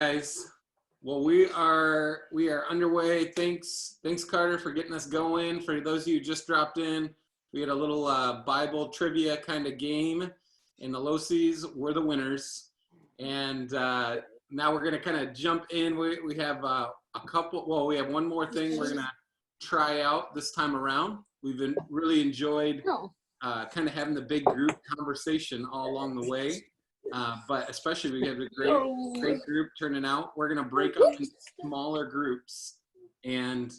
Guys, well, we are underway. Thanks Carter for getting us going. For those of you who just dropped in, we had a little Bible trivia kind of game, and the Losies were the winners. And now we're gonna kind of jump in. We have a couple. Well, we have one more thing we're gonna try out this time around. We've been really enjoyed kind of having the big group conversation all along the way. But especially we have a great group turning out. We're going to break up into smaller groups and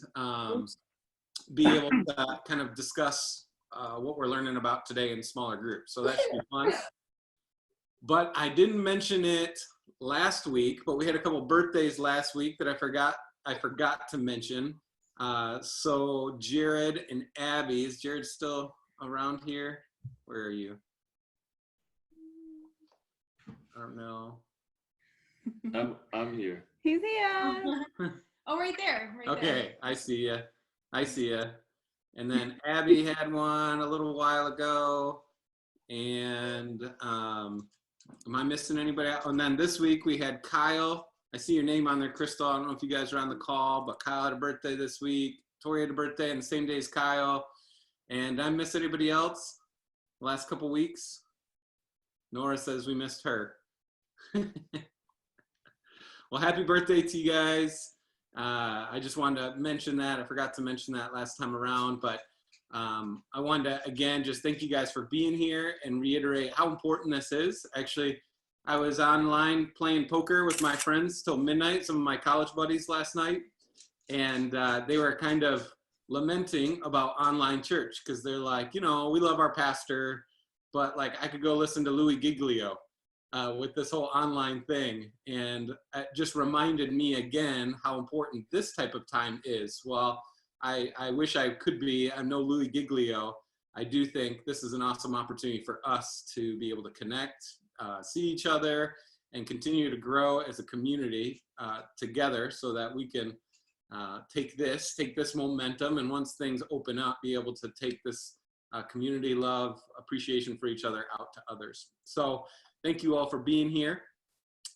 be able to kind of discuss what we're learning about today in smaller groups. So that should be fun. But I didn't mention it last week, but we had a couple birthdays last week that I forgot to mention. So Jared and Abby, is Jared still around here? Where are you? I don't know. I'm here. He's here. Oh, right there. Right okay, there. I see ya. I see ya. And then Abby had one a little while ago. And am I missing anybody else? And then this week we had Kyle. I see your name on there, Crystal. I don't know if you guys are on the call, but Kyle had a birthday this week. Tori had a birthday on the same day as Kyle. And did I miss anybody else the last couple weeks? Nora says we missed her. Well, happy birthday to you guys. I just wanted to mention that. I forgot to mention that last time around, but I wanted to, again, just thank you guys for being here and reiterate how important this is. Actually, I was online playing poker with my friends till midnight, some of my college buddies last night, and they were kind of lamenting about online church because they're like, you know, we love our pastor, but like I could go listen to Louis Giglio with this whole online thing. And it just reminded me again how important this type of time is. Well, I wish I could be. I'm no Louis Giglio. I do think this is an awesome opportunity for us to be able to connect, see each other, and continue to grow as a community together so that we can take this momentum, and once things open up, be able to take this community love, appreciation for each other out to others. So thank you all for being here.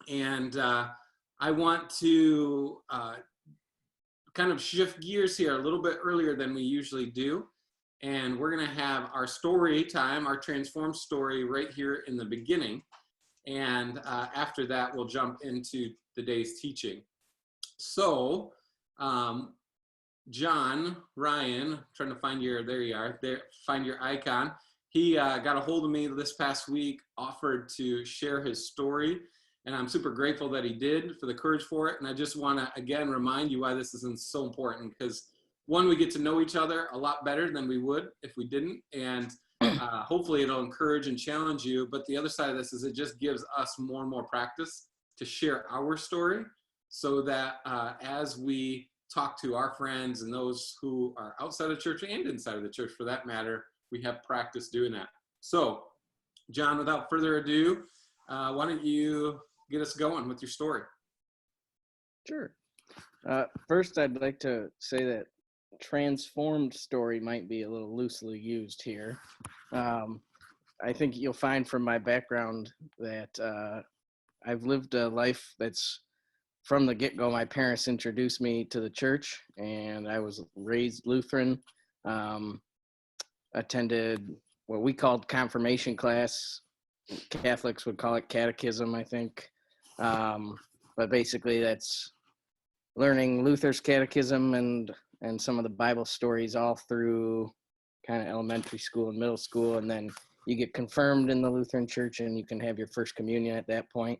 And I want to kind of shift gears here a little bit earlier than we usually do. And we're going to have our story time, our transformed story right here in the beginning. And after that, we'll jump into the day's teaching. So, John Ryan, trying to find your, there you are, there, find your icon. He got a hold of me this past week, offered to share his story, and I'm super grateful that he did, for the courage for it. And I just want to, again, remind you why this is so important, because one, we get to know each other a lot better than we would if we didn't, and hopefully it'll encourage and challenge you. But the other side of this is it just gives us more and more practice to share our story, so that as we talk to our friends and those who are outside of church and inside of the church for that matter, we have practice doing that. So, John, without further ado, why don't you get us going with your story? Sure. First, I'd like to say that transformed story might be a little loosely used here. I think you'll find from my background that I've lived a life that's, from the get-go, my parents introduced me to the church, and I was raised Lutheran, attended what we called confirmation class. Catholics would call it catechism, I think. But basically that's learning Luther's catechism and some of the Bible stories all through kind of elementary school and middle school. And then you get confirmed in the Lutheran church and you can have your first communion at that point.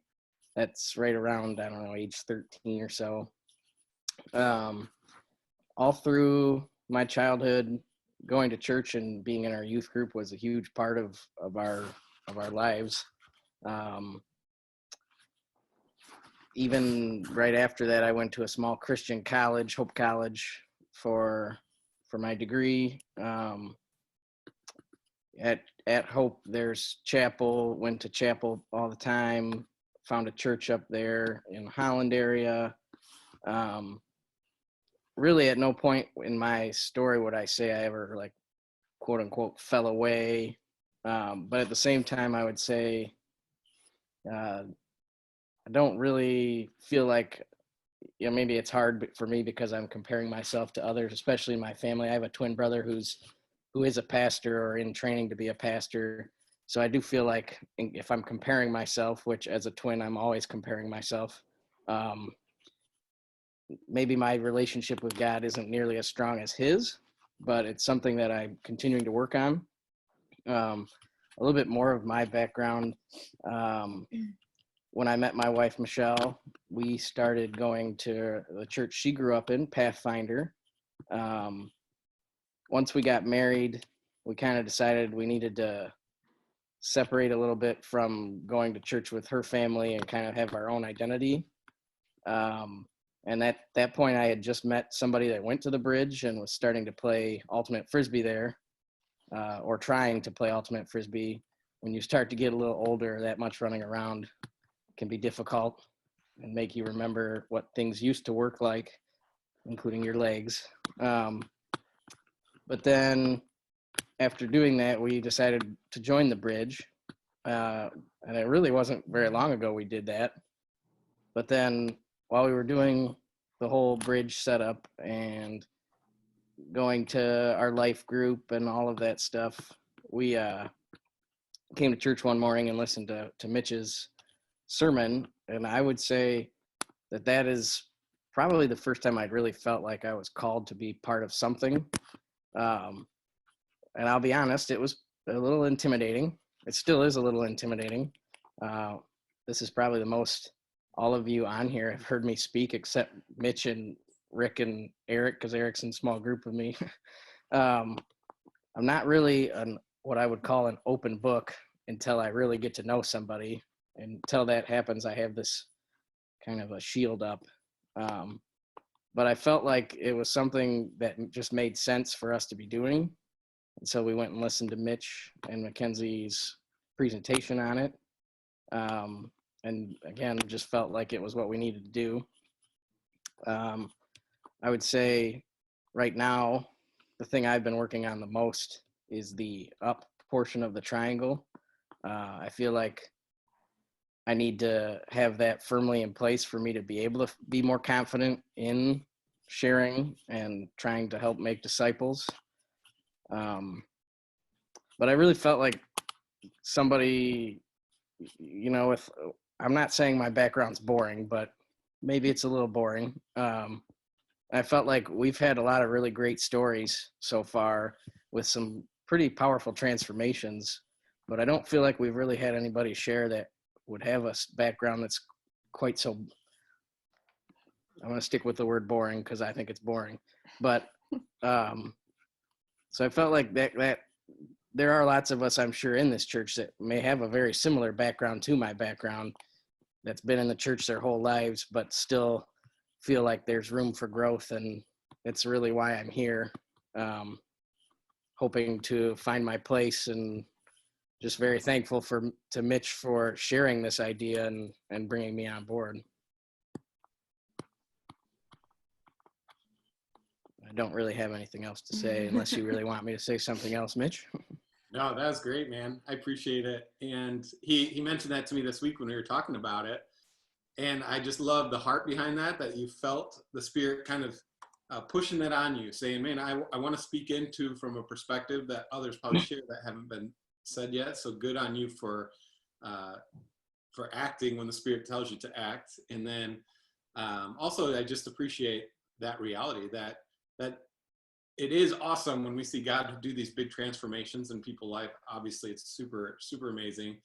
That's right around, I don't know, age 13 or so. All through my childhood, going to church and being in our youth group was a huge part of our lives. Even right after that, I went to a small Christian college, Hope College, for my degree. At Hope, there's chapel. Went to chapel all the time. Found a church up there in the Holland area. Really, at no point in my story would I say I ever, like, quote unquote, fell away. But at the same time, I would say I don't really feel like, maybe it's hard for me because I'm comparing myself to others, especially my family. I have a twin brother who is a pastor or in training to be a pastor. So I do feel like if I'm comparing myself, which as a twin, I'm always comparing myself, um, maybe my relationship with God isn't nearly as strong as his, but it's something that I'm continuing to work on. A little bit more of my background. When I met my wife, Michelle, we started going to the church she grew up in, Pathfinder. Once we got married, we kind of decided we needed to separate a little bit from going to church with her family and kind of have our own identity. And at that point, I had just met somebody that went to the bridge and was starting to play ultimate frisbee there, or trying to play ultimate frisbee. When you start to get a little older, that much running around can be difficult and make you remember what things used to work like, including your legs. But then after doing that, we decided to join the bridge. And it really wasn't very long ago we did that. But then while we were doing the whole bridge setup and going to our life group and all of that stuff, we came to church one morning and listened to Mitch's sermon. And I would say that is probably the first time I'd really felt like I was called to be part of something. And I'll be honest, it was a little intimidating. It still is a little intimidating. This is probably the most all of you on here have heard me speak, except Mitch and Rick and Eric, because Eric's in a small group with me. I'm not really what I would call an open book until I really get to know somebody. And until that happens, I have this kind of a shield up. But I felt like it was something that just made sense for us to be doing. And so we went and listened to Mitch and Mackenzie's presentation on it. And again, just felt like it was what we needed to do. I would say right now, the thing I've been working on the most is the up portion of the triangle. I feel like I need to have that firmly in place for me to be able to be more confident in sharing and trying to help make disciples. But I really felt like somebody, with, I'm not saying my background's boring, but maybe it's a little boring. I felt like we've had a lot of really great stories so far with some pretty powerful transformations, but I don't feel like we've really had anybody share that would have a background that's quite so, I'm going to stick with the word boring because I think it's boring. But so I felt like that there are lots of us, I'm sure, in this church that may have a very similar background to my background, that's been in the church their whole lives, but still feel like there's room for growth. And it's really why I'm here, hoping to find my place, and just very thankful to Mitch for sharing this idea and bringing me on board. I don't really have anything else to say unless you really want me to say something else, Mitch. No, that was great, man. I appreciate it. And he mentioned that to me this week when we were talking about it. And I just love the heart behind that you felt the Spirit kind of pushing that on you, saying, man, I want to speak into from a perspective that others probably share that haven't been said yet. So good on you for acting when the Spirit tells you to act. And then also, I just appreciate that reality that it is awesome when we see God do these big transformations in people's life. Obviously, it's super, super amazing.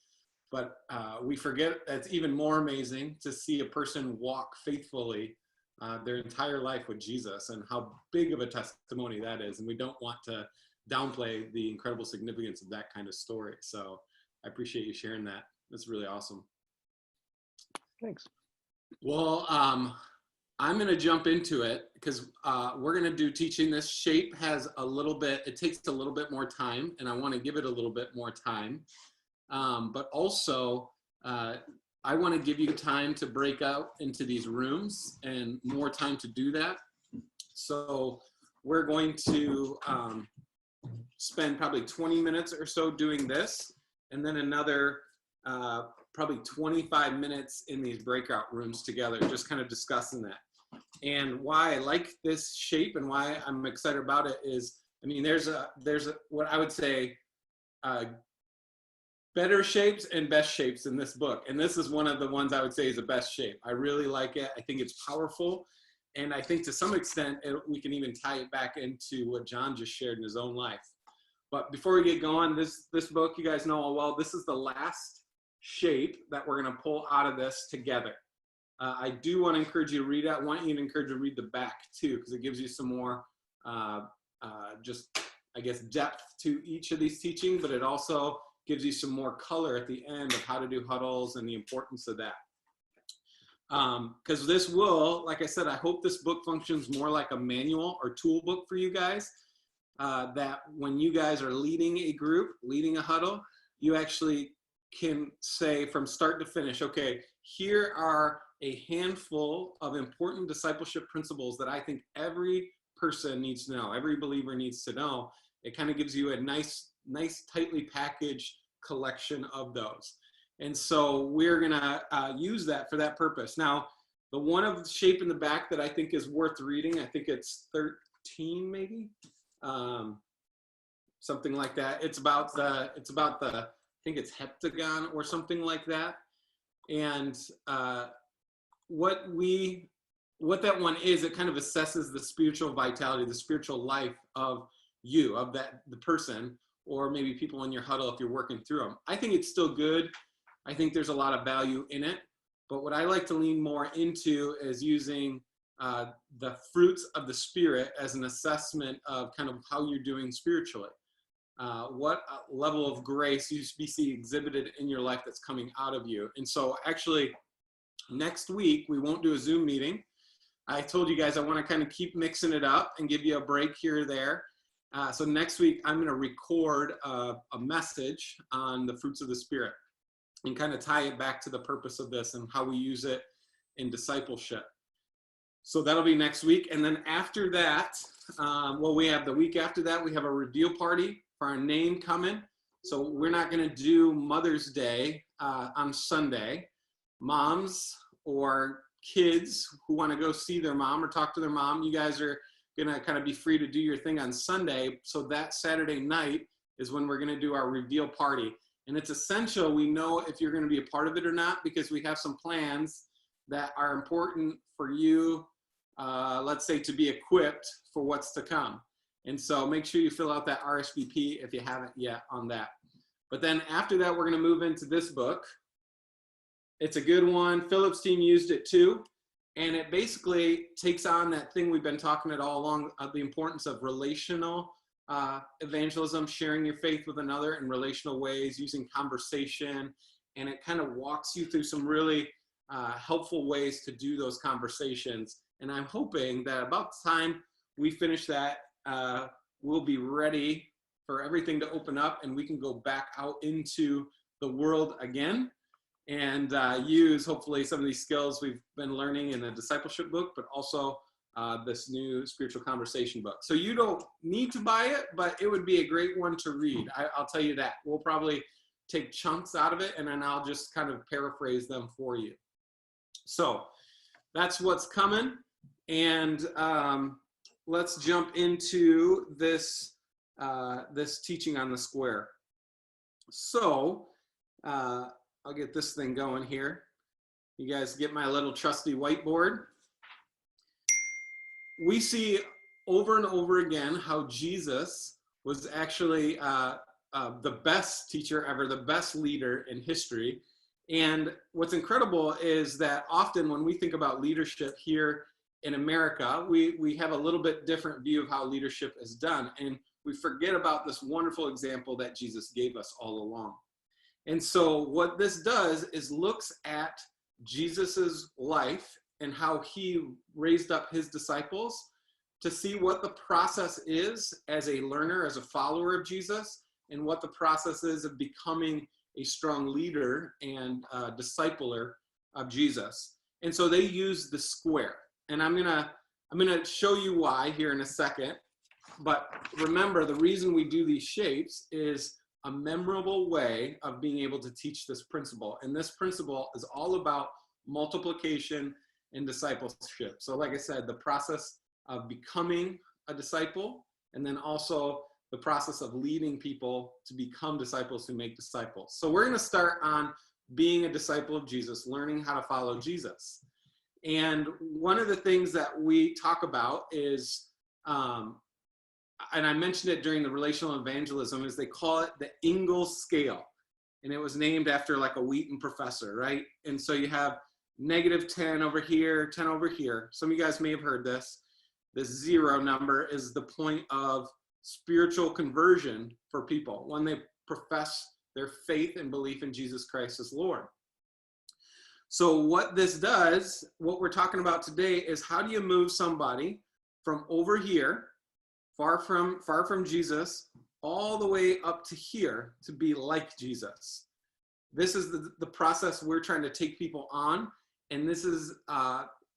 But we forget that's even more amazing to see a person walk faithfully their entire life with Jesus, and how big of a testimony that is. And we don't want to downplay the incredible significance of that kind of story. So I appreciate you sharing that. That's really awesome. Thanks. Well, I'm going to jump into it because we're going to do teaching. This shape has it takes a little bit more time, and I want to give it a little bit more time. But also, I want to give you time to break out into these rooms and more time to do that. So we're going to spend probably 20 minutes or so doing this, and then another probably 25 minutes in these breakout rooms together, just kind of discussing that. And why I like this shape and why I'm excited about it is, I mean, there's what I would say, better shapes and best shapes in this book. And this is one of the ones I would say is the best shape. I really like it. I think it's powerful. And I think to some extent, we can even tie it back into what John just shared in his own life. But before we get going, this book, you guys know all well, this is the last shape that we're going to pull out of this together. I do want to encourage you to read it. I want you to encourage you to read the back too, because it gives you some more just, I guess, depth to each of these teachings, but it also gives you some more color at the end of how to do huddles and the importance of that. Because this will, like I said, I hope this book functions more like a manual or tool book for you guys, that when you guys are leading a group, leading a huddle, you actually can say from start to finish, okay, here are a handful of important discipleship principles that I think every person needs to know, every believer needs to know. It kind of gives you a nice, tightly packaged collection of those. And so we're going to use that for that purpose. Now, the one of the shape in the back that I think is worth reading, I think it's 13 maybe, something like that. It's about the, I think it's heptagon or something like that. And what that one is, it kind of assesses the spiritual vitality, the spiritual life of you, of the person, or maybe people in your huddle if you're working through them. I think it's still good. I think there's a lot of value in it. But what I like to lean more into is using the fruits of the Spirit as an assessment of kind of how you're doing spiritually. What level of grace you see exhibited in your life that's coming out of you. And so actually, next week, we won't do a Zoom meeting. I told you guys I want to kind of keep mixing it up and give you a break here or there. So next week, I'm going to record a message on the fruits of the Spirit and kind of tie it back to the purpose of this and how we use it in discipleship. So that'll be next week. And then after that, we have the week after that, we have a reveal party for our name coming. So we're not going to do Mother's Day on Sunday. Moms or kids who want to go see their mom or talk to their mom, you guys are going to kind of be free to do your thing on Sunday. So that Saturday night is when we're going to do our reveal party. And it's essential we know if you're going to be a part of it or not, because we have some plans that are important for you, let's say, to be equipped for what's to come. And so make sure you fill out that RSVP if you haven't yet on that. But then after that, we're going to move into this book. It's a good one. Philip's team used it too. And it basically takes on that thing we've been talking about all along, of the importance of relational evangelism, sharing your faith with another in relational ways, using conversation. And it kind of walks you through some really helpful ways to do those conversations. And I'm hoping that about the time we finish that, we'll be ready for everything to open up and we can go back out into the world again and use hopefully some of these skills we've been learning in the discipleship book, but also this new spiritual conversation book. So you don't need to buy it, but it would be a great one to read. I'll tell you that. We'll probably take chunks out of it and then I'll just kind of paraphrase them for you. So that's what's coming. And let's jump into this, this teaching on the square. So I'll get this thing going here. You guys get my little trusty whiteboard. We see over and over again how Jesus was actually the best teacher ever, the best leader in history. And what's incredible is that often when we think about leadership here in America, we have a little bit different view of how leadership is done. And we forget about this wonderful example that Jesus gave us all along. And so what this does is looks at Jesus's life and how he raised up his disciples to see what the process is as a learner, as a follower of Jesus, and what the process is of becoming a strong leader and discipler of Jesus. And so they use the square. And I'm gonna show you why here in a second. But remember, the reason we do these shapes is a memorable way of being able to teach this principle. And this principle is all about multiplication and discipleship. So like I said, the process of becoming a disciple, and then also the process of leading people to become disciples who make disciples. So we're going to start on being a disciple of Jesus, learning how to follow Jesus. And one of the things that we talk about is, and I mentioned it during the relational evangelism, is they call it the Ingalls scale. And it was named after like a Wheaton professor, right? And so you have -10 over here, 10 over here. Some of you guys may have heard this. The 0 number is the point of spiritual conversion for people when they profess their faith and belief in Jesus Christ as Lord. So what this does, what we're talking about today, is how do you move somebody from over here, far from Jesus, all the way up to here to be like Jesus. This is the process we're trying to take people on, and this is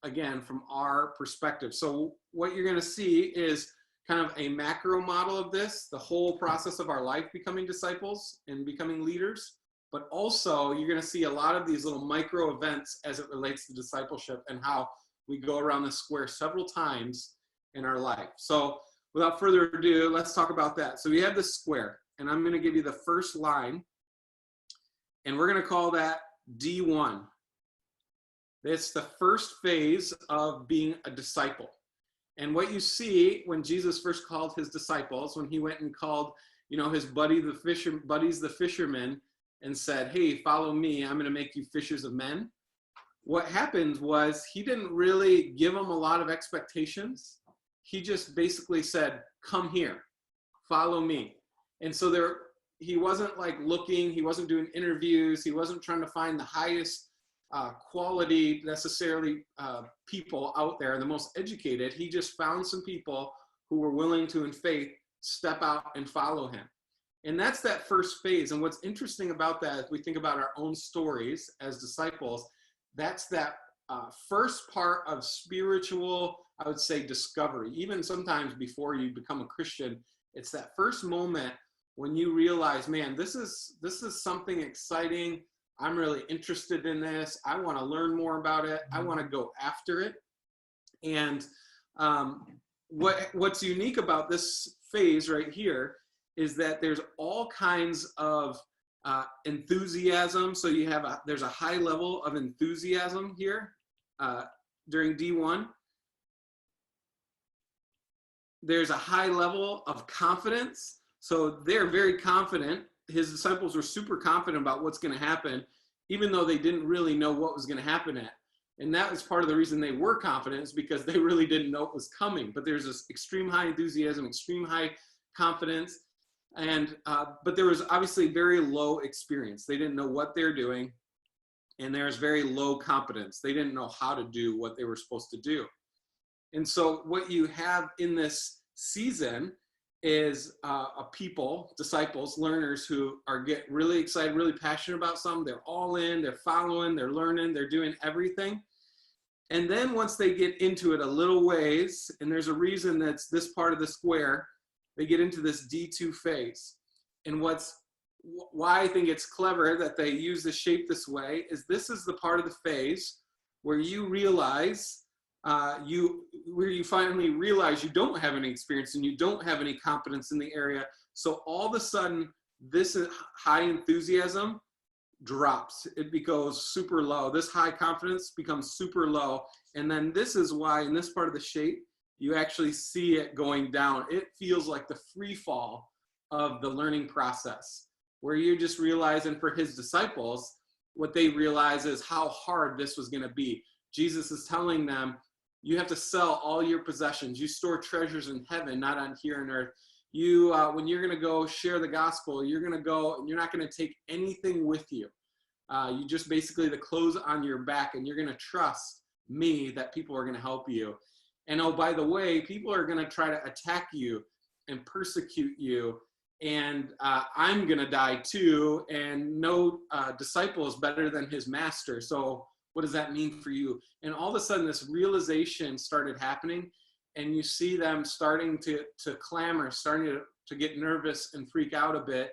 again from our perspective. So what you're going to see is kind of a macro model of this, the whole process of our life becoming disciples and becoming leaders. But also you're going to see a lot of these little micro events as it relates to discipleship and how we go around the square several times in our life. So without further ado, let's talk about that. So we have this square, and I'm going to give you the first line, and we're going to call that D1. It's the first phase of being a disciple. And what you see when Jesus first called his disciples, when he went and called, his buddies the fishermen, and said, hey, follow me, I'm going to make you fishers of men. What happened was he didn't really give them a lot of expectations. He just basically said, come here, follow me. And so he wasn't like looking, he wasn't doing interviews, he wasn't trying to find the highest quality necessarily people out there, the most educated. He just found some people who were willing to, in faith, step out and follow him. And that's that first phase. And what's interesting about that, if we think about our own stories as disciples, that's that first part of spiritual, I would say, discovery. Even sometimes before you become a Christian, it's that first moment when you realize, man, this is something exciting. I'm really interested in this. I want to learn more about it. I want to go after it. And what's unique about this phase right here is that there's all kinds of enthusiasm. So there's a high level of enthusiasm here during D1. There's a high level of confidence. So they're very confident. His disciples were super confident about what's going to happen, even though they didn't really know what was going to happen at. And that was part of the reason they were confident, is because they really didn't know it was coming. But there's this extreme high enthusiasm, extreme high confidence. And but there was obviously very low experience. They didn't know what they're doing, and there's very low competence. They didn't know how to do what they were supposed to do. And so what you have in this season is disciples, learners who get really excited, really passionate about something. They're all in, they're following, they're learning, they're doing everything. And then once they get into it a little ways, and there's a reason that's this part of the square, they get into this D2 phase. And why I think it's clever that they use the shape this way is this is the part of the phase where you realize, where you finally realize you don't have any experience and you don't have any competence in the area. So all of a sudden, this high enthusiasm drops. It goes super low. This high confidence becomes super low. And then this is why in this part of the shape, you actually see it going down. It feels like the free fall of the learning process, where you're just realizing, for his disciples, what they realize is how hard this was going to be. Jesus is telling them, you have to sell all your possessions. You store treasures in heaven, not on here on earth. When you're going to go share the gospel, you're going to go and you're not going to take anything with you. You just basically the clothes on your back, and you're going to trust me that people are going to help you. And oh, by the way, people are going to try to attack you and persecute you. And I'm going to die too. And no disciple is better than his master. So what does that mean for you? And all of a sudden, this realization started happening. And you see them starting to clamor, starting to get nervous and freak out a bit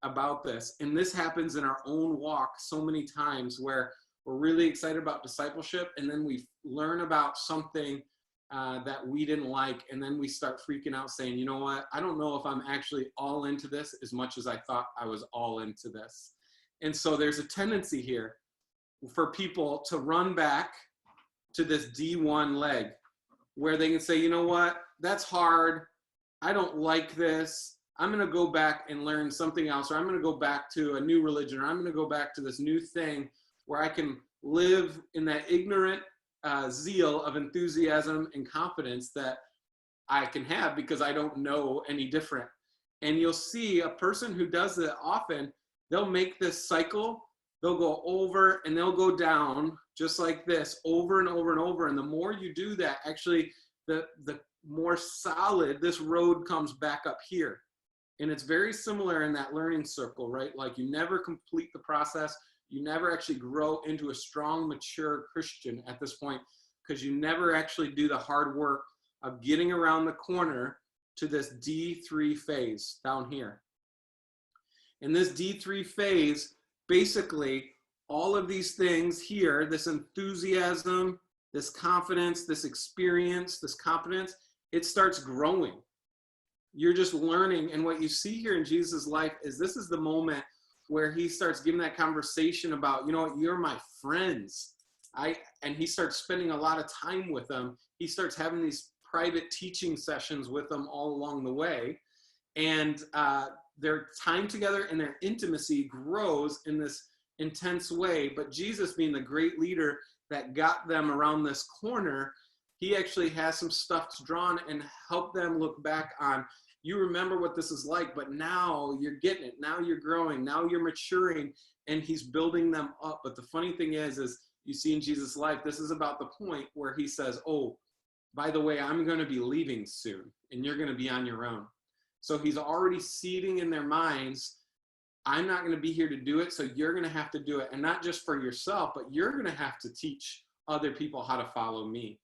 about this. And this happens in our own walk so many times where we're really excited about discipleship, and then we learn about something that we didn't like, and then we start freaking out saying, you know what, I don't know if I'm actually all into this as much as I thought I was all into this. And so there's a tendency here for people to run back to this D1 leg where they can say, you know what, that's hard, I don't like this, I'm going to go back and learn something else, or I'm going to go back to a new religion, or I'm going to go back to this new thing where I can live in that ignorant zeal of enthusiasm and confidence that I can have because I don't know any different. And you'll see a person who does that often, they'll make this cycle, they'll go over and they'll go down just like this over and over and over. And the more you do that, actually, the more solid this road comes back up here. And it's very similar in that learning circle, right? Like you never complete the process. You never actually grow into a strong, mature Christian at this point because you never actually do the hard work of getting around the corner to this D3 phase down here. In this D3 phase, basically, all of these things here, this enthusiasm, this confidence, this experience, this competence, it starts growing. You're just learning. And what you see here in Jesus' life is this is the moment where he starts giving that conversation about, you know what, you're my friends. And he starts spending a lot of time with them. He starts having these private teaching sessions with them all along the way. And their time together and their intimacy grows in this intense way. But Jesus, being the great leader that got them around this corner, he actually has some stuff drawn and help them look back on, you remember what this is like, but now you're getting it. Now you're growing. Now you're maturing, and he's building them up. But the funny thing is you see in Jesus' life, this is about the point where he says, oh, by the way, I'm going to be leaving soon, and you're going to be on your own. So he's already seeding in their minds, I'm not going to be here to do it, so you're going to have to do it. And not just for yourself, but you're going to have to teach other people how to follow me.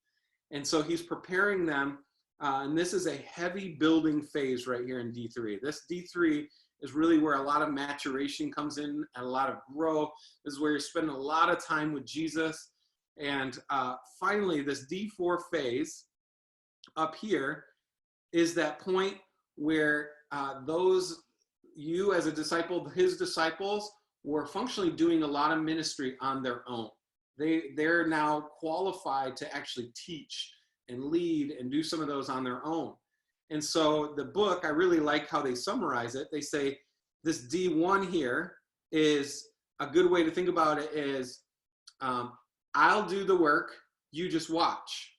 And so he's preparing them. And this is a heavy building phase right here in D3. This D3 is really where a lot of maturation comes in and a lot of growth. This is where you're spending a lot of time with Jesus. And finally, this D4 phase up here is that point where you as a disciple, his disciples, were functionally doing a lot of ministry on their own. They're now qualified to actually teach and lead and do some of those on their own. And so the book, I really like how they summarize it. They say this D1 here is a good way to think about it is I'll do the work, you just watch.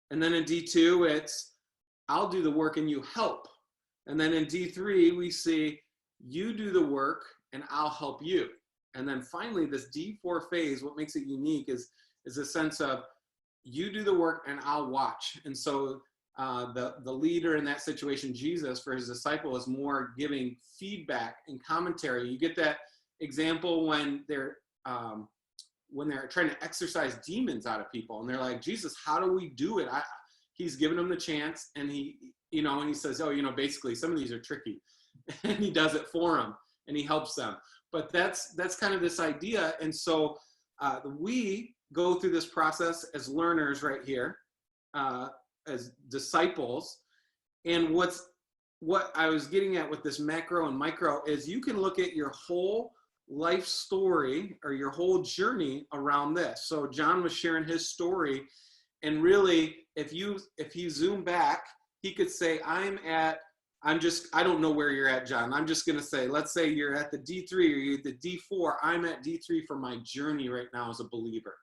And then in D2, it's I'll do the work and you help. And then in D3, we see you do the work and I'll help you. And then finally, this D4 phase, what makes it unique is a sense of you do the work and I'll watch. And so the leader in that situation, Jesus, for his disciple, is more giving feedback and commentary. You get that example when they're trying to exorcise demons out of people, and they're like, Jesus, how do we do it? He's given them the chance, and he says, basically some of these are tricky, and he does it for them, and he helps them. But that's kind of this idea. And so we go through this process as learners right here, as disciples. And what I was getting at with this macro and micro is you can look at your whole life story or your whole journey around this. So John was sharing his story, and really, if you zoom back, he could say, I don't know where you're at, John. I'm just going to say, let's say you're at the D3 or you're at the D4. I'm at D3 for my journey right now as a believer.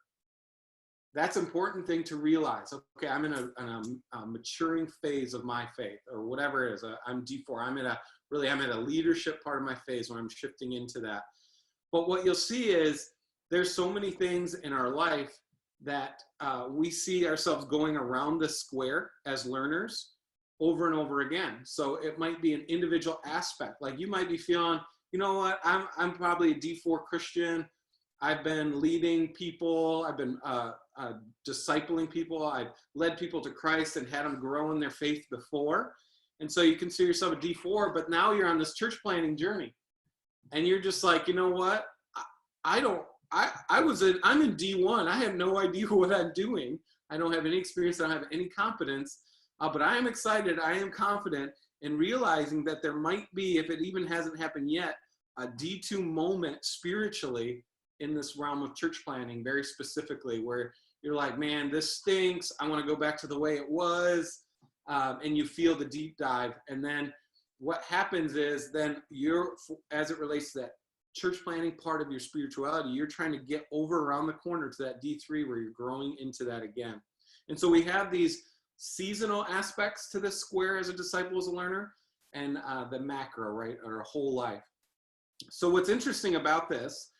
That's an important thing to realize. Okay, I'm in a maturing phase of my faith, or whatever it is. I'm D4. I'm at a leadership part of my phase where I'm shifting into that. But what you'll see is there's so many things in our life that we see ourselves going around the square as learners over and over again. So it might be an individual aspect. Like you might be feeling, you know what, I'm probably a D4 Christian. I've been leading people. I've been discipling people. I've led people to Christ and had them grow in their faith before. And so you consider yourself a D4, but now you're on this church planting journey. and you're just like, you know what? I'm in D1. I have no idea what I'm doing. I don't have any experience. I don't have any competence, but I am excited. I am confident in realizing that there might be, if it even hasn't happened yet, a D2 moment spiritually in this realm of church planning, very specifically, where you're like, man, this stinks. I want to go back to the way it was. And you feel the deep dive. And then what happens is then you're, as it relates to that church planning part of your spirituality, you're trying to get over around the corner to that D3 where you're growing into that again. And so we have these seasonal aspects to this square as a disciple, as a learner, and the macro, right, or a whole life. So what's interesting about this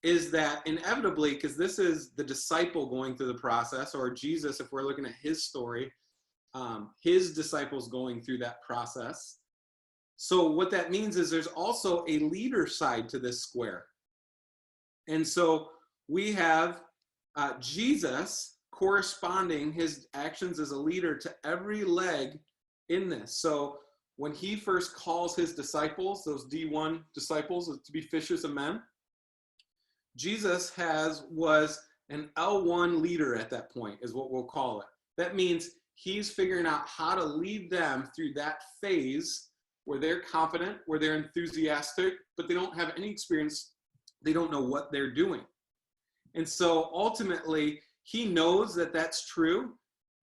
is that inevitably, because this is the disciple going through the process, or Jesus, if we're looking at his story, his disciples going through that process. So what that means is there's also a leader side to this square. And so we have Jesus corresponding his actions as a leader to every leg in this. So when he first calls his disciples, those D1 disciples, to be fishers of men, Jesus was an L1 leader at that point, is what we'll call it. That means he's figuring out how to lead them through that phase where they're confident, where they're enthusiastic, but they don't have any experience. They don't know what they're doing. And so ultimately, he knows that that's true.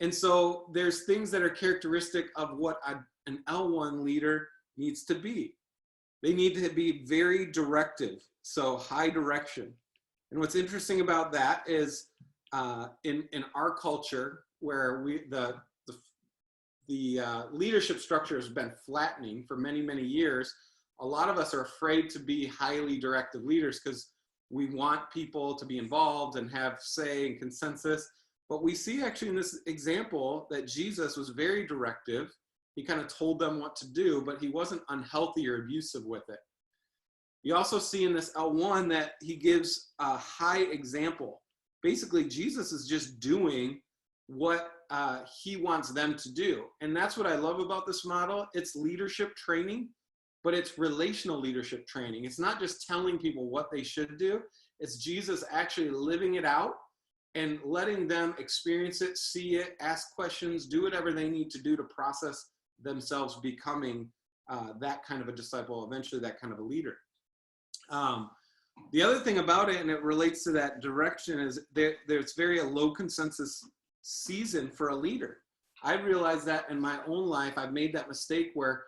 And so there's things that are characteristic of what an L1 leader needs to be. They need to be very directive, so high direction. And what's interesting about that is in our culture, where the leadership structure has been flattening for many, many years, a lot of us are afraid to be highly directive leaders because we want people to be involved and have say and consensus. But we see actually in this example that Jesus was very directive. He kind of told them what to do, but he wasn't unhealthy or abusive with it. You also see in this L1 that he gives a high example. Basically, Jesus is just doing what he wants them to do. And that's what I love about this model. It's leadership training, but it's relational leadership training. It's not just telling people what they should do. It's Jesus actually living it out and letting them experience it, see it, ask questions, do whatever they need to do to process themselves becoming that kind of a disciple, eventually that kind of a leader. The other thing about it, and it relates to that direction, is there's very a low consensus season for a leader. I realized that in my own life. I've made that mistake where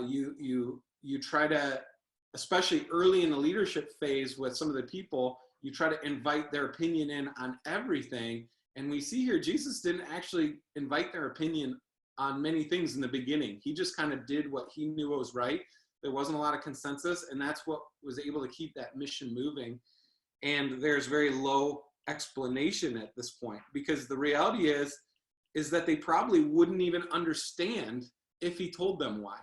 you try to, especially early in the leadership phase with some of the people, you try to invite their opinion in on everything. And we see here, Jesus didn't actually invite their opinion on many things in the beginning. He just kind of did what he knew was right. There wasn't a lot of consensus, and that's what was able to keep that mission moving. And there's very low explanation at this point, because the reality is that they probably wouldn't even understand if he told them why.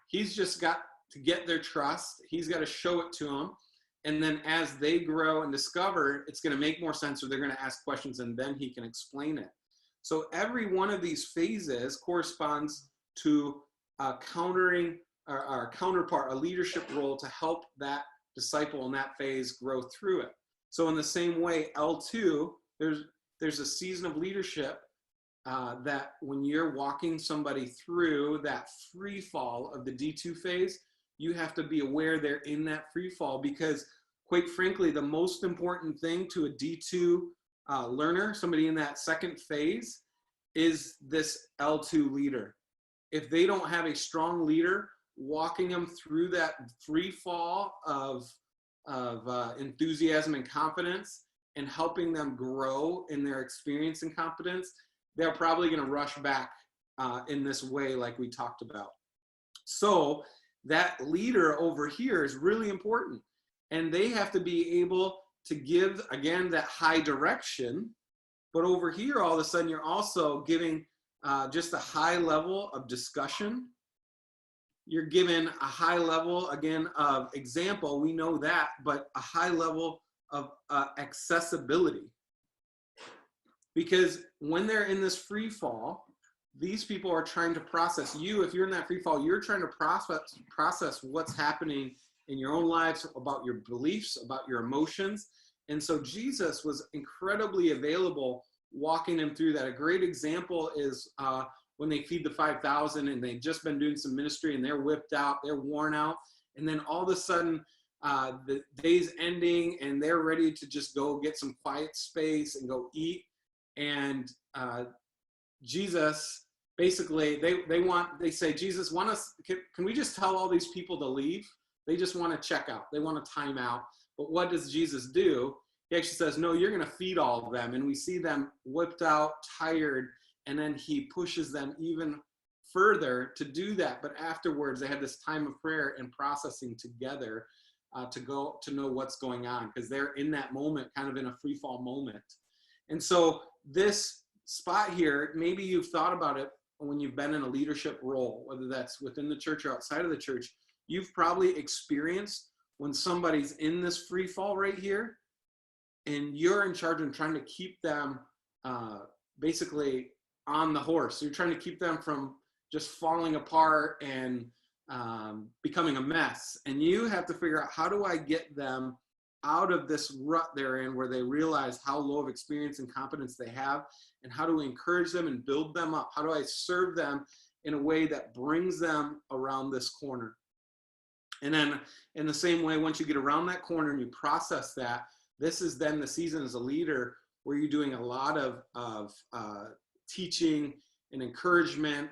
He's just got to get their trust. He's got to show it to them. And then as they grow and discover, it's going to make more sense, or they're going to ask questions, and then he can explain it. So every one of these phases corresponds to countering our counterpart, a leadership role to help that disciple in that phase grow through it. So in the same way, L2, there's a season of leadership that when you're walking somebody through that free fall of the D2 phase, you have to be aware they're in that free fall, because quite frankly, the most important thing to a D2 learner, somebody in that second phase, is this L2 leader. If they don't have a strong leader walking them through that free fall of enthusiasm and confidence and helping them grow in their experience and competence, they're probably going to rush back in this way like we talked about. So that leader over here is really important, and they have to be able to give, again, that high direction. But over here, all of a sudden, you're also giving just a high level of discussion. You're given a high level, again, of example. We know that, but a high level of accessibility. Because when they're in this free fall, these people are trying to process you. If you're in that free fall, you're trying to process what's happening in your own lives, about your beliefs, about your emotions. And so Jesus was incredibly available, walking them through that. A great example is when they feed the 5,000 and they've just been doing some ministry and they're whipped out, they're worn out. And then all of a sudden, the day's ending and they're ready to just go get some quiet space and go eat. And Jesus, basically, they say, Jesus, can we just tell all these people to leave? They just want to check out. They want to time out. But what does Jesus do? He actually says, no, you're going to feed all of them. And we see them whipped out, tired, and then he pushes them even further to do that. But afterwards, they have this time of prayer and processing together to go to know what's going on, because they're in that moment, kind of in a free fall moment. And so this spot here, maybe you've thought about it when you've been in a leadership role, whether that's within the church or outside of the church. You've probably experienced when somebody's in this free fall right here, and you're in charge and trying to keep them basically on the horse. You're trying to keep them from just falling apart and becoming a mess. And you have to figure out, how do I get them out of this rut they're in, where they realize how low of experience and competence they have, and how do we encourage them and build them up? How do I serve them in a way that brings them around this corner? And then in the same way, once you get around that corner and you process that, this is then the season as a leader where you're doing a lot of teaching and encouragement.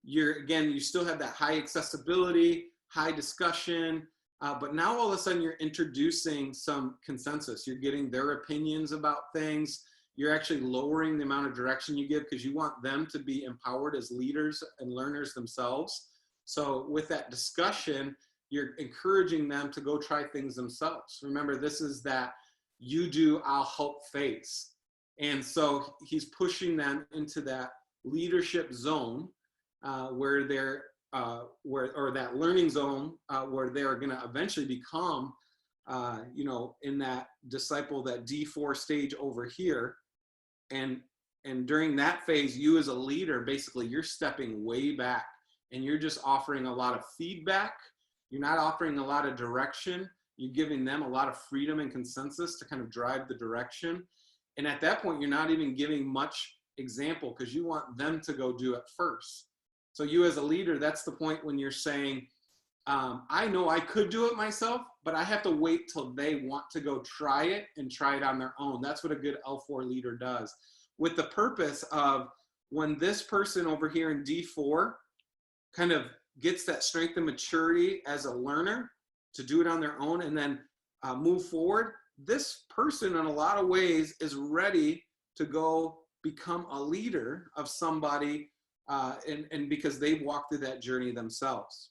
You still have that high accessibility, high discussion, but now all of a sudden you're introducing some consensus. You're getting their opinions about things. You're actually lowering the amount of direction you give, because you want them to be empowered as leaders and learners themselves. So with that discussion, you're encouraging them to go try things themselves. Remember, this is that you do, I'll help phase. And so he's pushing them into that leadership zone where they're, or that learning zone where they're going to eventually become, in that disciple, that D4 stage over here. And during that phase, you as a leader, basically, you're stepping way back and you're just offering a lot of feedback. You're not offering a lot of direction. You're giving them a lot of freedom and consensus to kind of drive the direction. And at that point, you're not even giving much example, because you want them to go do it first. So you as a leader, that's the point when you're saying, I know I could do it myself, but I have to wait till they want to go try it and try it on their own. That's what a good L4 leader does, with the purpose of, when this person over here in D4 kind of gets that strength and maturity as a learner to do it on their own and then move forward, this person in a lot of ways is ready to go become a leader of somebody, and because they've walked through that journey themselves.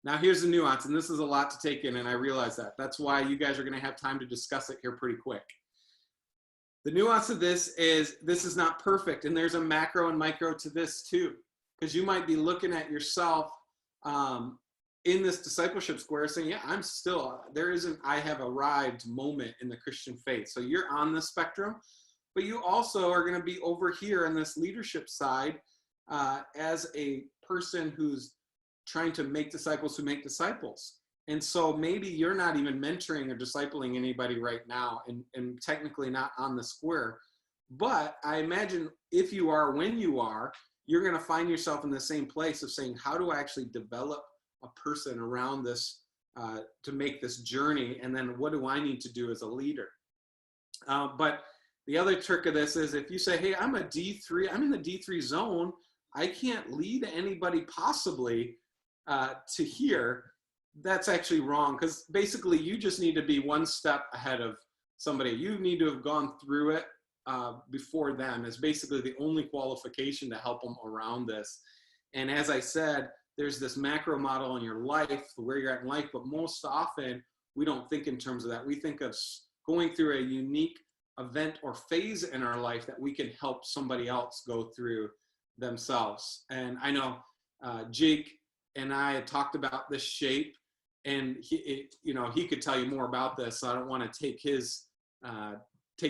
Now here's the nuance, and this is a lot to take in, and I realize that. That's why you guys are going to have time to discuss it here pretty quick. The nuance of this is not perfect, and there's a macro and micro to this too. Because you might be looking at yourself in this discipleship square saying, yeah, there isn't I have arrived moment in the Christian faith. So you're on the spectrum, but you also are going to be over here on this leadership side as a person who's trying to make disciples who make disciples. And so maybe you're not even mentoring or discipling anybody right now, and technically not on the square. But I imagine if you are, when you are, you're going to find yourself in the same place of saying, how do I actually develop a person around this to make this journey? And then what do I need to do as a leader? But the other trick of this is, if you say, hey, I'm a D3, I'm in the D3 zone, I can't lead anybody possibly to here, that's actually wrong. Because basically you just need to be one step ahead of somebody. You need to have gone through it before them, is basically the only qualification to help them around this. And as I said, there's this macro model in your life, where you're at in life, but most often we don't think in terms of that. We think of going through a unique event or phase in our life that we can help somebody else go through themselves. And I know Jake and I had talked about this shape, and he could tell you more about this, so I don't want to take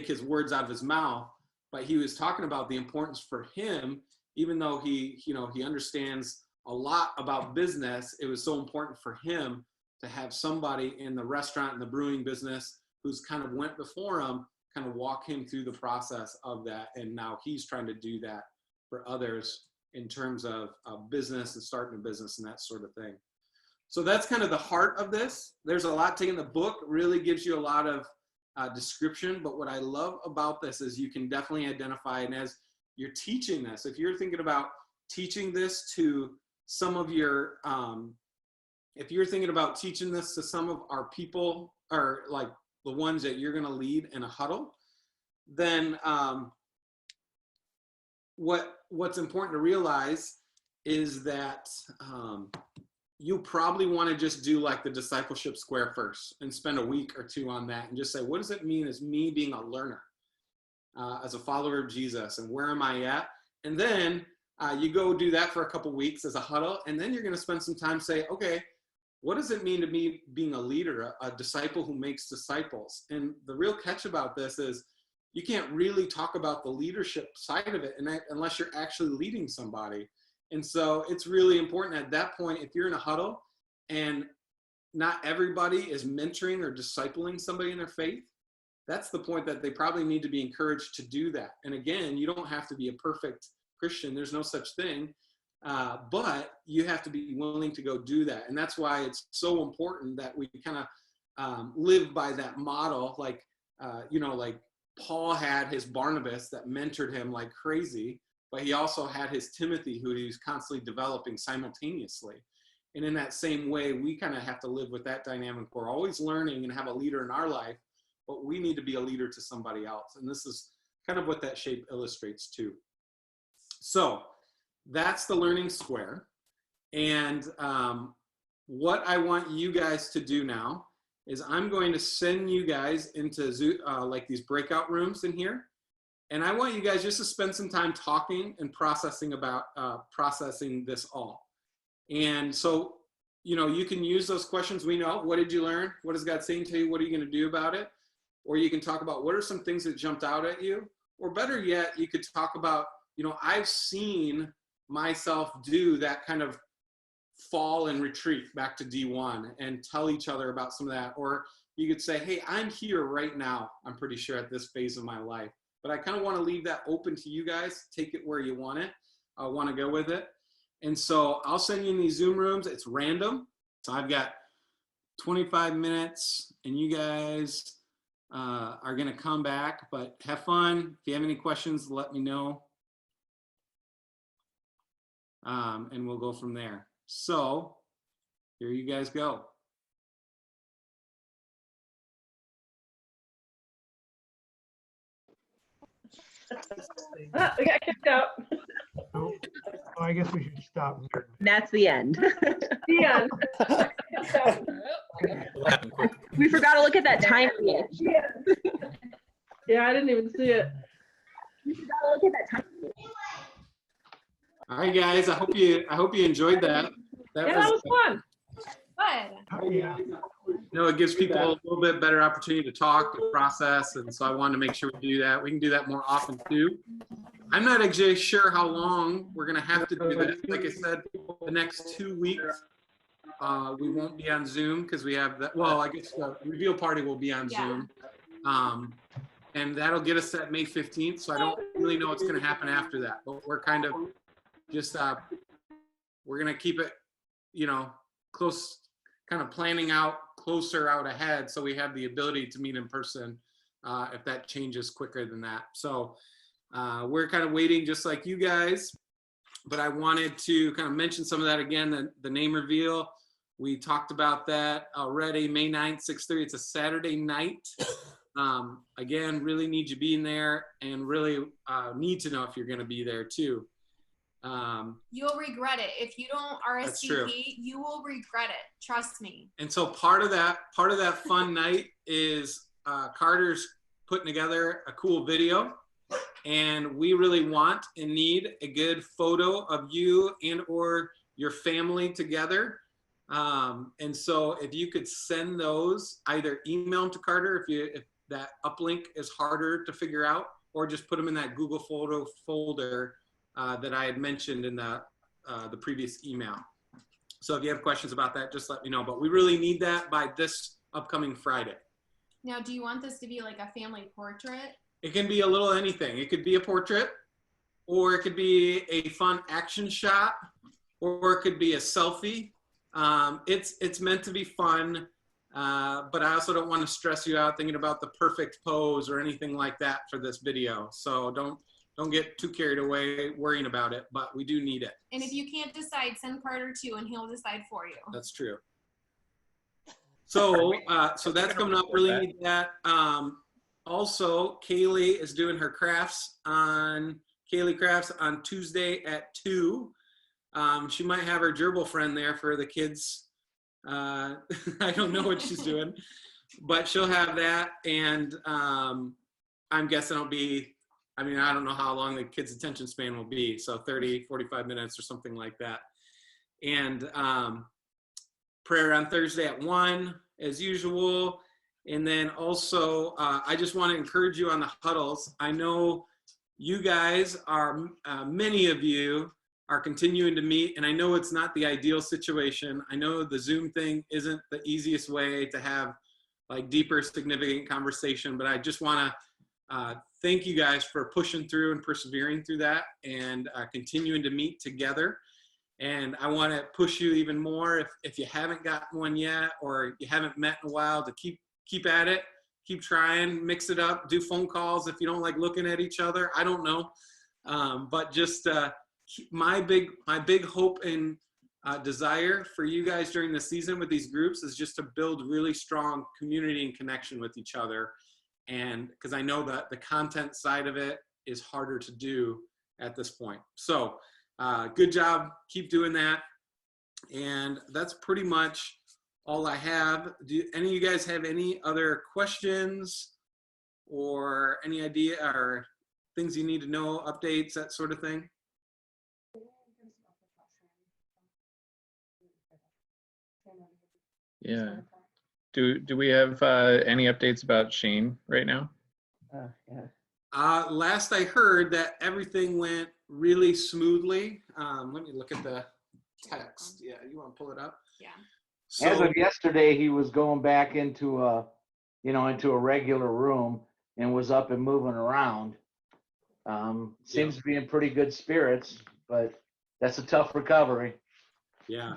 his words out of his mouth, but he was talking about the importance for him, even though he understands a lot about business, it was so important for him to have somebody in the restaurant and the brewing business who's kind of went before him, kind of walk him through the process of that. And now he's trying to do that for others in terms of business and starting a business and that sort of thing. So that's kind of the heart of this. There's a lot taken. The book really gives you a lot of description, but what I love about this is you can definitely identify, and as you're teaching this, if you're thinking about teaching this to some of your, if you're thinking about teaching this to some of our people, or like the ones that you're going to lead in a huddle, then what's important to realize is that you probably want to just do like the discipleship square first and spend a week or two on that and just say, what does it mean as me being a learner, as a follower of Jesus, and where am I at? And then you go do that for a couple weeks as a huddle, and then you're going to spend some time say, okay, what does it mean to me being a leader, a disciple who makes disciples? And the real catch about this is you can't really talk about the leadership side of it unless you're actually leading somebody. And so it's really important at that point, if you're in a huddle and not everybody is mentoring or discipling somebody in their faith, that's the point that they probably need to be encouraged to do that. And again, you don't have to be a perfect Christian. There's no such thing. But you have to be willing to go do that. And that's why it's so important that we kind of live by that model. Like, like Paul had his Barnabas that mentored him like crazy, but he also had his Timothy who he was constantly developing simultaneously. And in that same way, we kind of have to live with that dynamic. We're always learning and have a leader in our life, but we need to be a leader to somebody else. And this is kind of what that shape illustrates too. So that's the learning square. And what I want you guys to do now is I'm going to send you guys into like these breakout rooms in here. And I want you guys just to spend some time talking and processing about processing this all. And so, you can use those questions. We know, what did you learn? What is God saying to you? What are you going to do about it? Or you can talk about what are some things that jumped out at you? Or better yet, you could talk about, I've seen myself do that kind of fall and retreat back to D1 and tell each other about some of that. Or you could say, hey, I'm here right now, I'm pretty sure, at this phase of my life. But I kind of want to leave that open to you guys. Take it where you want it. I want to go with it. And so I'll send you in these Zoom rooms. It's random. So I've got 25 minutes and you guys are going to come back, but have fun. If you have any questions, let me know. And we'll go from there. So here you guys go. We got kicked out. Oh, I guess we should stop here. That's the end. The end. We forgot to look at that time. Yeah, I didn't even see it. We forgot to look at that time. All right, guys. I hope you enjoyed that. Yeah, that was fun. Good. Oh, yeah. It gives people a little bit better opportunity to talk and process, and so I wanted to make sure we do that. We can do that more often too. I'm not actually sure how long we're going to have to do this. Like I said, the next 2 weeks, we won't be on Zoom because we have that. Well, I guess the reveal party will be on Zoom. And that'll get us at May 15th. So I don't really know what's going to happen after that. But we're kind of just, we're going to keep it, close, kind of planning out closer out ahead. So we have the ability to meet in person if that changes quicker than that. So we're kind of waiting just like you guys. But I wanted to kind of mention some of that again, the name reveal. We talked about that already, May 9th, 6:30. It's a Saturday night. Again, really need you being there and really need to know if you're going to be there too. You'll regret it. If you don't RSVP, you will regret it. Trust me. And so part of that fun night is Carter's putting together a cool video. And we really want and need a good photo of you and or your family together. And so if you could send those, either email them to Carter if that uplink is harder to figure out, or just put them in that Google photo folder that I had mentioned in the the previous email. So if you have questions about that, just let me know. But we really need that by this upcoming Friday. Now, do you want this to be like a family portrait? It can be a little anything. It could be a portrait, or it could be a fun action shot, or it could be a selfie. It's meant to be fun, but I also don't want to stress you out thinking about the perfect pose or anything like that for this video. So don't get too carried away worrying about it, but we do need it. And if you can't decide, send Carter too, and he'll decide for you. That's true. So so that's coming up. Really need that. Also, Kaylee is doing her crafts on Kaylee Crafts on Tuesday at 2. She might have her gerbil friend there for the kids. I don't know what she's doing, but she'll have that. And I'm guessing it'll be, I mean, I don't know how long the kids' attention span will be. So 30, 45 minutes or something like that. And prayer on Thursday at 1 as usual. And then also, I just want to encourage you on the huddles. I know you guys are, many of you are continuing to meet, and I know it's not the ideal situation. I know the Zoom thing isn't the easiest way to have like deeper, significant conversation, but I just want to thank you guys for pushing through and persevering through that and continuing to meet together. And I want to push you even more if you haven't gotten one yet, or you haven't met in a while, to keep at it, keep trying, mix it up, do phone calls if you don't like looking at each other. I don't know, but just my big hope and desire for you guys during the season with these groups is just to build really strong community and connection with each other. And because I know that the content side of it is harder to do at this point. So good job, keep doing that. And that's pretty much all I have. Do any of you guys have any other questions or any idea or things you need to know, updates, that sort of thing? Yeah. Do we have any updates about Shane right now? Yeah. Last I heard that everything went really smoothly. Let me look at the text. Yeah, you want to pull it up? Yeah. So, As of yesterday, he was going back into a regular room and was up and moving around. Seems to be in pretty good spirits, but that's a tough recovery. yeah.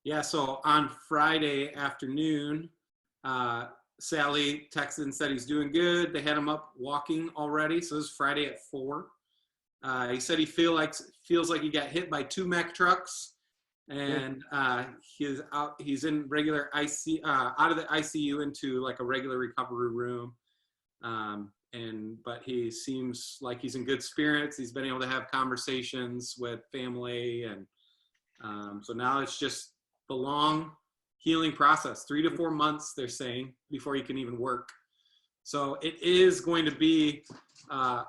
Yeah, so on Friday afternoon, Sally texted and said he's doing good. They had him up walking already, so this is Friday at 4. He said he feels like he got hit by 2 Mack trucks, and he's in regular IC out of the ICU into like a regular recovery room. But he seems like he's in good spirits. He's been able to have conversations with family, and so now it's just the long healing process, 3 to 4 months, they're saying, before he can even work. So it is going to be a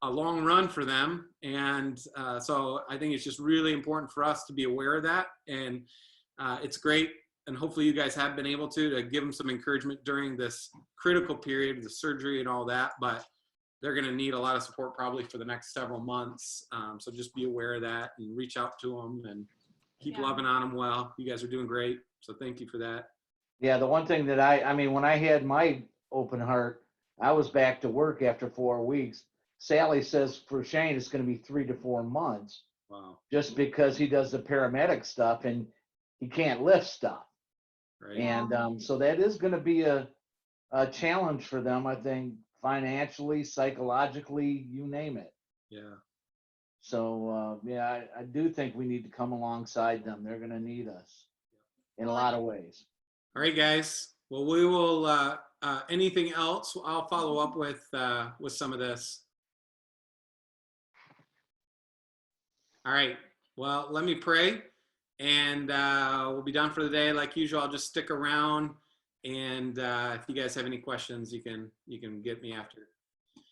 long run for them. And so I think it's just really important for us to be aware of that. And it's great. And hopefully you guys have been able to give them some encouragement during this critical period, the surgery and all that, but they're going to need a lot of support probably for the next several months. So just be aware of that and reach out to them and keep loving on them well. You guys are doing great. So thank you for that. Yeah, the one thing that I mean, when I had my open heart, I was back to work after 4 weeks. Sally says for Shane, it's going to be 3 to 4 months. Wow. Just because he does the paramedic stuff and he can't lift stuff. Right. And so that is going to be a challenge for them, I think, financially, psychologically, you name it. Yeah. So, yeah, I do think we need to come alongside them. They're going to need us in a lot of ways. All right, guys. Well, we will, anything else, I'll follow up with some of this. All right. Well, let me pray, and we'll be done for the day. Like usual, I'll just stick around, and if you guys have any questions, you can get me after.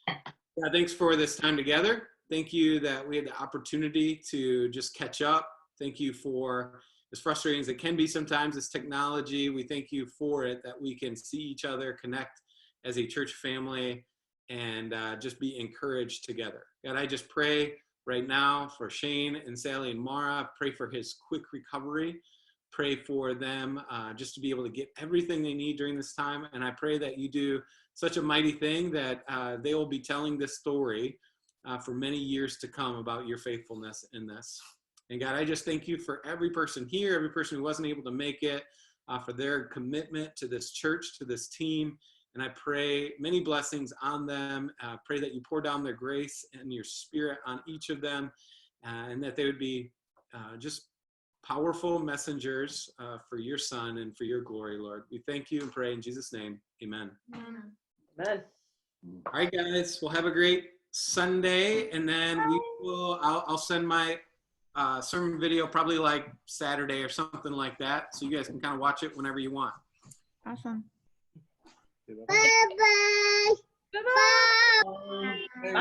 Yeah, thanks for this time together. Thank you that we had the opportunity to just catch up. Thank you for, as frustrating as it can be sometimes, this technology. We thank you for it, that we can see each other, connect as a church family, and just be encouraged together. God, I just pray right now for Shane and Sally and Mara. Pray for his quick recovery. Pray for them just to be able to get everything they need during this time. And I pray that you do such a mighty thing that they will be telling this story for many years to come about your faithfulness in this. And God, I just thank you for every person here, every person who wasn't able to make it, for their commitment to this church, to this team. And I pray many blessings on them. Pray that you pour down their grace and your spirit on each of them, and that they would be just powerful messengers for your son and for your glory, Lord. We thank you and pray in Jesus' name. Amen. Amen. All right, guys, we'll have a great Sunday, and then I'll send my sermon video probably like Saturday or something like that, so you guys can kind of watch it whenever you want. Awesome. Bye-bye. Bye-bye. Bye.